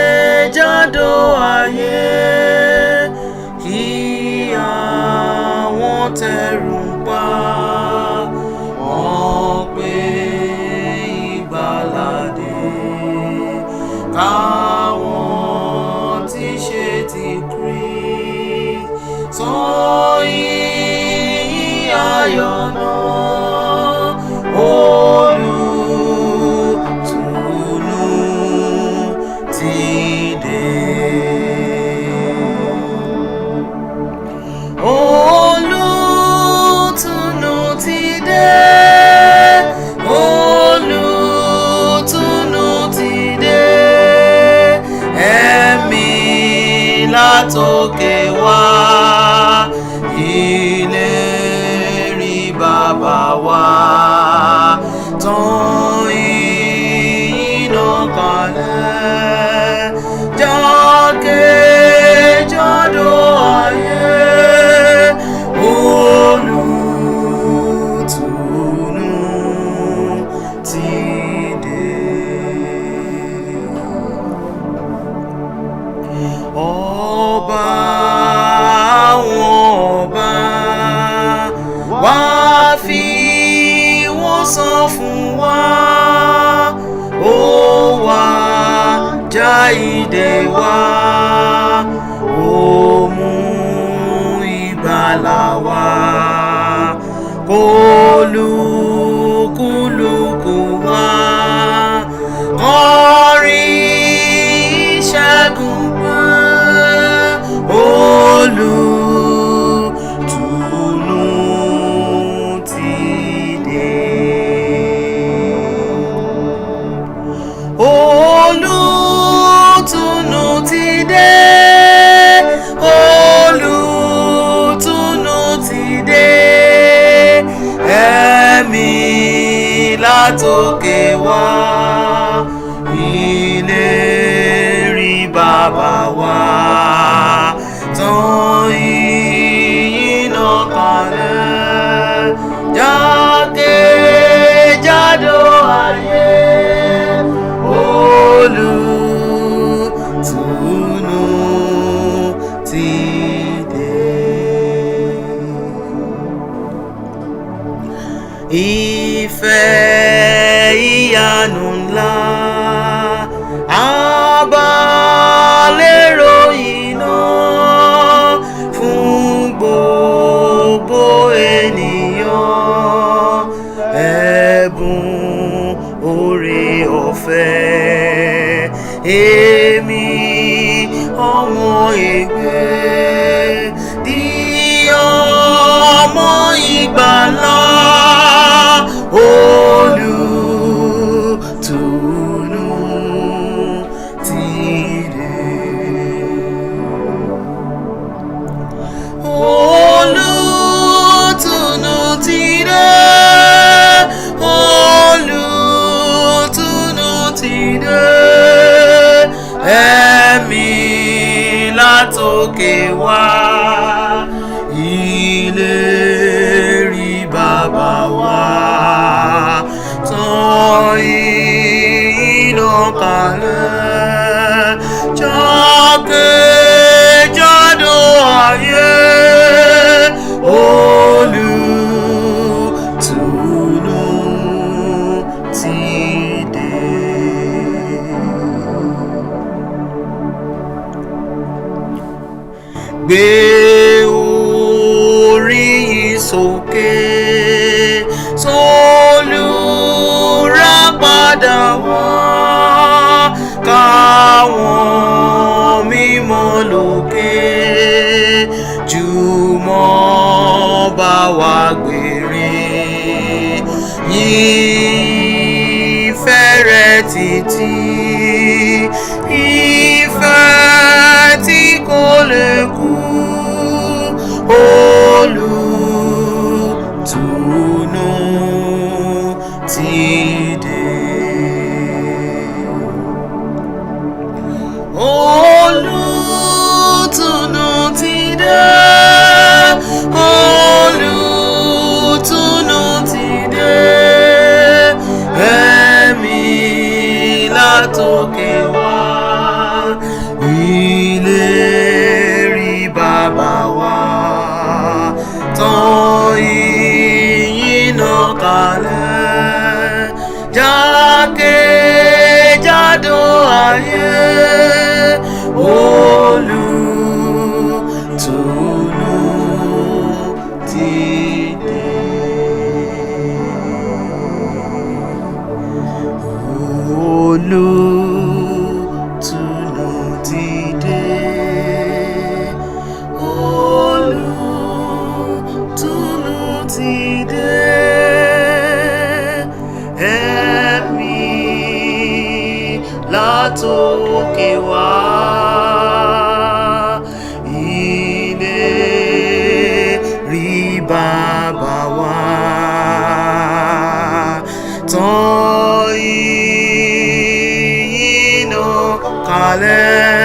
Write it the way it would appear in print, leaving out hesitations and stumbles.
jákèjádò ayé kí àwọn tẹ̀rù ń pa wọ́n pé ìgbàlà dé. Káwọn tí ṣe ti Kristi sọ ìyìn ayọ̀ náà. Olùtùnú ti dé. Olùtùnú ti dé. Olùtùnú ti dé. Ẹ̀mí látòkè wá. Ìlérí bàbá wa. Tán iná kalẹ̀ jákèjádò ayé. Olùtùnú ti dé. Ọba àwọn ọba wá fi wọ́n san fún wa. Ó wá já ìdè wa. Ó mú ìgbàlà wa. Kólúkúlùkù wa kọrin ìṣẹ́gun pé Olùtùnú ti dé. Olùtùnú ti dé. Olùtùnú ti dé. Ẹ̀mí látòkè wá. Ìlérí bàbá wa. Tán iná kalẹ̀ jákèjádò ayé. Olùtùnú ti dé. Ìfẹ́ ìyanu ńlá abalérò iná fún gbogbo ènìyàn. Ẹ̀bùn oore ọ̀fẹ́ èmi ọmọ ègbé di ọmọ ìgbàlà. Olùtùnú ti dé. Olùtùnú ti dé. Olùtùnú ti dé. Ẹ̀mí látòkè wá. Ìlérí bàbá wa. Tán iná kalẹ̀ jákèjádò ayé. Olùtùnú ti dé. Gbé orí sókè sólùràpadà wá. Káwọn mímọ́ lókè jùmọ̀ bá wa gbèrè. Ìfẹ́ rẹ̀ títí. Ìfẹ́ tí kò lè kú. Olùtùnú ti dé. Olùtùnú ti dé. Olùtùnú ti dé. Ẹ̀mí látòkè wá. ìlérí bàbá wa tán ìyìn náà kalẹ̀ jákèjádò ayé. Olùtùnú ti dé. Olùtùnú ti dé. Olùtùnú ti dé. Ẹ̀mí látòkè wá. Bàbá wa tán ìyìn náà kalẹ̀